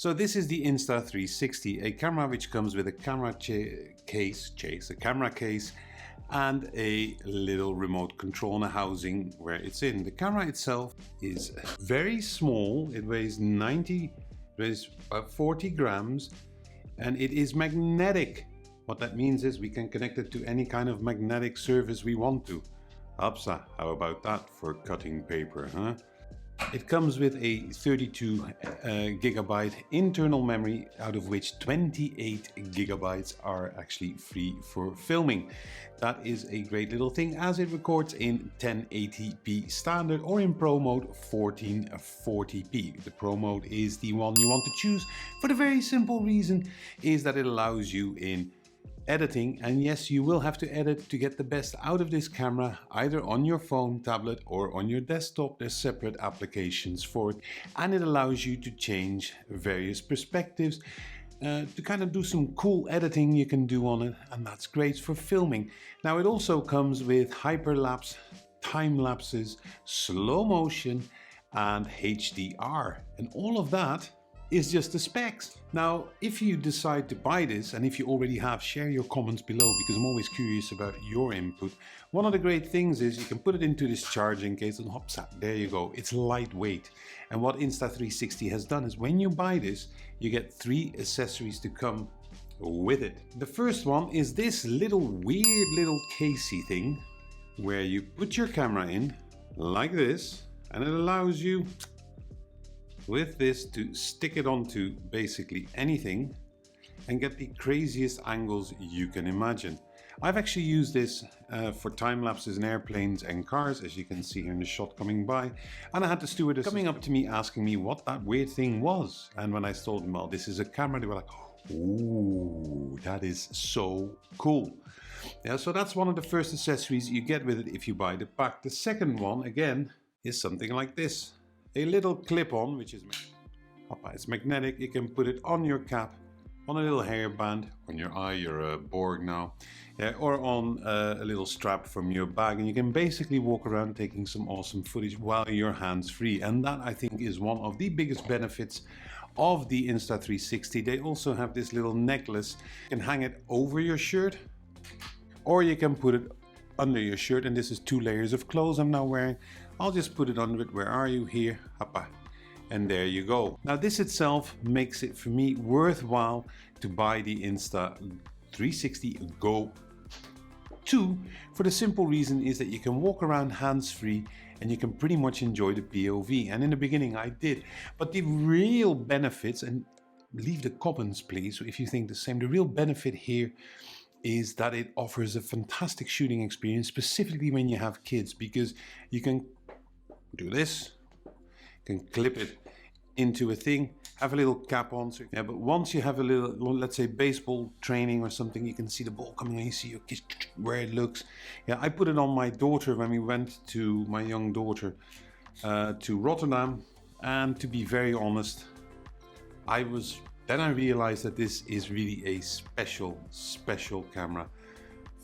So this is the Insta360, a camera which comes with a camera case, and a little remote control and a housing where it's in. The camera itself is very small. It weighs about 40 grams, and it is magnetic. What that means is we can connect it to any kind of magnetic surface we want to. Upsa, how about that for cutting paper, huh? It comes with a 32 gigabyte internal memory, out of which 28 gigabytes are actually free for filming. That is a great little thing, as it records in 1080p standard or in Pro mode 1440p. The Pro mode is the one you want to choose for the very simple reason is that it allows you in editing, and yes, you will have to edit to get the best out of this camera, either on your phone, tablet, or on your desktop. There's separate applications for it, and it allows you to change various perspectives to kind of do some cool editing you can do on it, and that's great for filming. Now it also comes with hyperlapse, time lapses, slow motion, and HDR, and all of that is just the specs. Now, if you decide to buy this, and if you already have, share your comments below, because I'm always curious about your input. One of the great things is you can put it into this charging case and hops, there you go. It's lightweight. And what Insta360 has done is when you buy this, you get 3 accessories to come with it. The first one is this weird little casey thing where you put your camera in like this, and it allows you with this to stick it onto basically anything and get the craziest angles you can imagine. I've actually used this for time lapses in airplanes and cars, as you can see here in the shot coming by, and I had the stewardess coming up to me asking me what that weird thing was, and when I told them, well, this is a camera, they were like, ooh, that is so cool. Yeah, so that's one of the first accessories you get with it if you buy the pack. The second one, again, is something like this. A little clip-on, which is it's magnetic. You can put it on your cap, on a little hairband, on your eye, you're a Borg now, yeah, or on a little strap from your bag, and you can basically walk around taking some awesome footage while you're hands-free. And that, I think, is one of the biggest benefits of the Insta360. They also have this little necklace. You can hang it over your shirt, or you can put it under your shirt, and this is 2 layers of clothes I'm now wearing. I'll just put it under it. Where are you? Here. Hoppa. And there you go. Now this itself makes it for me worthwhile to buy the Insta360 GO2 for the simple reason is that you can walk around hands-free and you can pretty much enjoy the POV. And in the beginning I did. But the real benefits, and leave the comments please if you think the same, the real benefit here is that it offers a fantastic shooting experience, specifically when you have kids, because you can do this, you can clip it into a thing, have a little cap on. So, yeah, but once you have a little, let's say baseball training or something, you can see the ball coming and you see your kids, where it looks. Yeah, I put it on my daughter when we went to, my young daughter, to Rotterdam, and to be very honest, then I realized that this is really a special camera.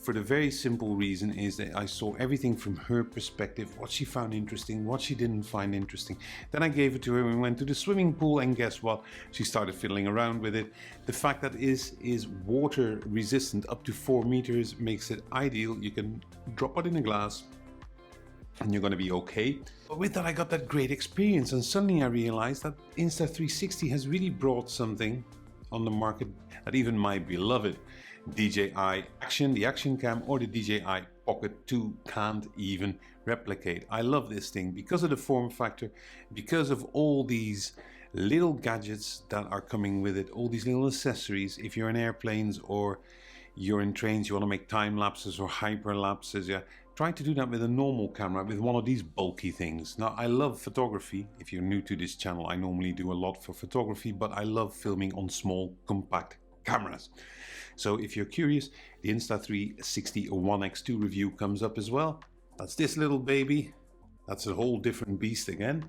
For the very simple reason is that I saw everything from her perspective, what she found interesting, what she didn't find interesting. Then I gave it to her and we went to the swimming pool, and guess what? She started fiddling around with it. The fact that it is water resistant up to 4 meters makes it ideal. You can drop it in a glass and you're going to be okay. But with that I got that great experience, and suddenly I realized that Insta360 has really brought something on the market that even my beloved DJI Action, the Action Cam, or the DJI Pocket 2 can't even replicate. I love this thing because of the form factor, because of all these little gadgets that are coming with it, all these little accessories. If you're in airplanes or you're in trains, you want to make time lapses or hyperlapses, yeah, try to do that with a normal camera, with one of these bulky things. Now I love photography. If you're new to this channel, I normally do a lot for photography, but I love filming on small compact cameras. So if you're curious, the Insta360 One X2 review comes up as well. That's this little baby. That's a whole different beast again.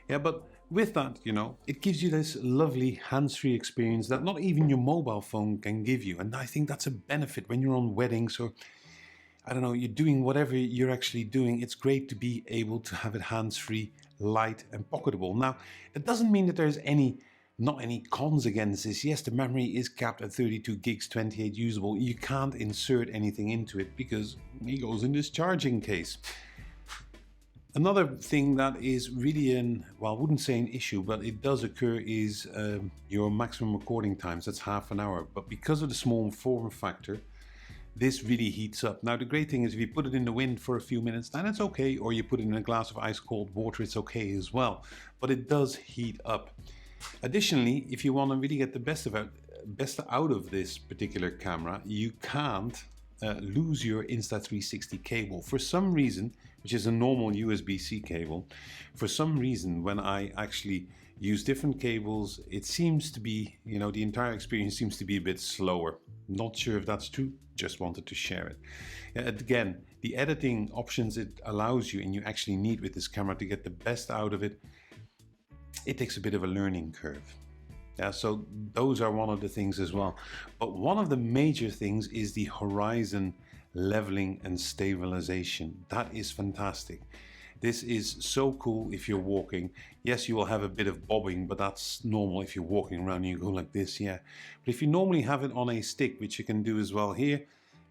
Yeah, but with that, you know, it gives you this lovely hands-free experience that not even your mobile phone can give you. And I think that's a benefit when you're on weddings, or I don't know, you're doing whatever you're actually doing. It's great to be able to have it hands-free, light and pocketable. Now, that doesn't mean that there's any Not any cons against this. Yes, the memory is capped at 32 gigs, 28 usable. You can't insert anything into it because it goes in this charging case. Another thing that is really well, I wouldn't say an issue, but it does occur is your maximum recording times. That's half an hour. But because of the small form factor, this really heats up. Now, the great thing is if you put it in the wind for a few minutes, then it's okay. Or you put it in a glass of ice cold water, it's okay as well. But it does heat up. Additionally, if you want to really get the best out of this particular camera, you can't lose your Insta360 cable. For some reason, which is a normal USB-C cable, for some reason when I actually use different cables, it seems to be, the entire experience seems to be a bit slower. Not sure if that's true, just wanted to share it. Again, the editing options it allows you and you actually need with this camera to get the best out of it, it takes a bit of a learning curve. Yeah, so those are one of the things as well. But one of the major things is the horizon leveling and stabilization. That is fantastic. This is so cool if you're walking. Yes, you will have a bit of bobbing, but that's normal if you're walking around and you go like this, yeah. But if you normally have it on a stick, which you can do as well here,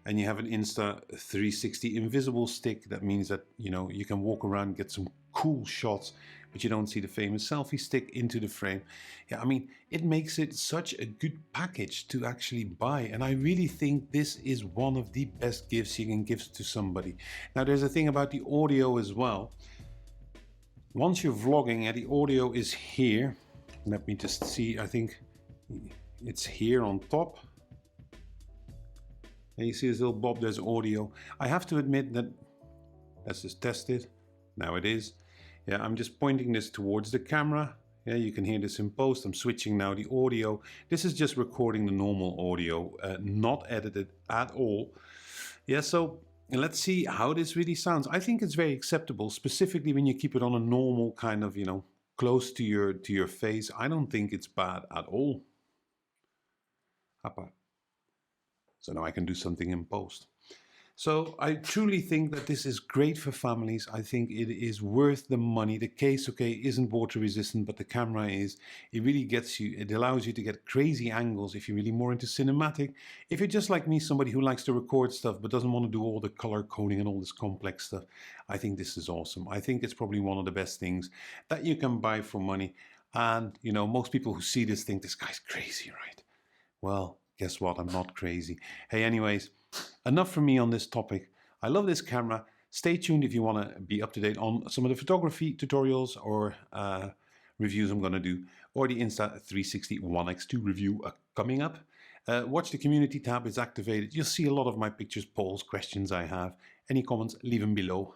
and you have an Insta360 invisible stick, that means that, you can walk around, get some cool shots, but you don't see the famous selfie stick into the frame. Yeah, I mean, it makes it such a good package to actually buy. And I really think this is one of the best gifts you can give to somebody. Now, there's a thing about the audio as well. Once you're vlogging, the audio is here. Let me just see, I think it's here on top. And you see this little bob, there's audio. I have to admit that, let's just test it. Now it is. Yeah, I'm just pointing this towards the camera. Yeah, you can hear this in post. I'm switching now the audio. This is just recording the normal audio, not edited at all. Yeah, so let's see how this really sounds. I think it's very acceptable, specifically when you keep it on a normal kind of, close to your face. I don't think it's bad at all. So now I can do something in post. So I truly think that this is great for families. I think it is worth the money. The case, okay, isn't water resistant, but the camera is. It really gets you, it allows you to get crazy angles if you're really more into cinematic. If you're just like me, somebody who likes to record stuff but doesn't want to do all the color coding and all this complex stuff, I think this is awesome. I think it's probably one of the best things that you can buy for money. And, most people who see this think this guy's crazy, right? Well, guess what? I'm not crazy. Hey, anyways, enough from me on this topic. I love this camera. Stay tuned if you want to be up to date on some of the photography tutorials or reviews I'm going to do, or the Insta360 One X2 review coming up. Watch the community tab, it's activated. You'll see a lot of my pictures, polls, questions I have. Any comments, leave them below.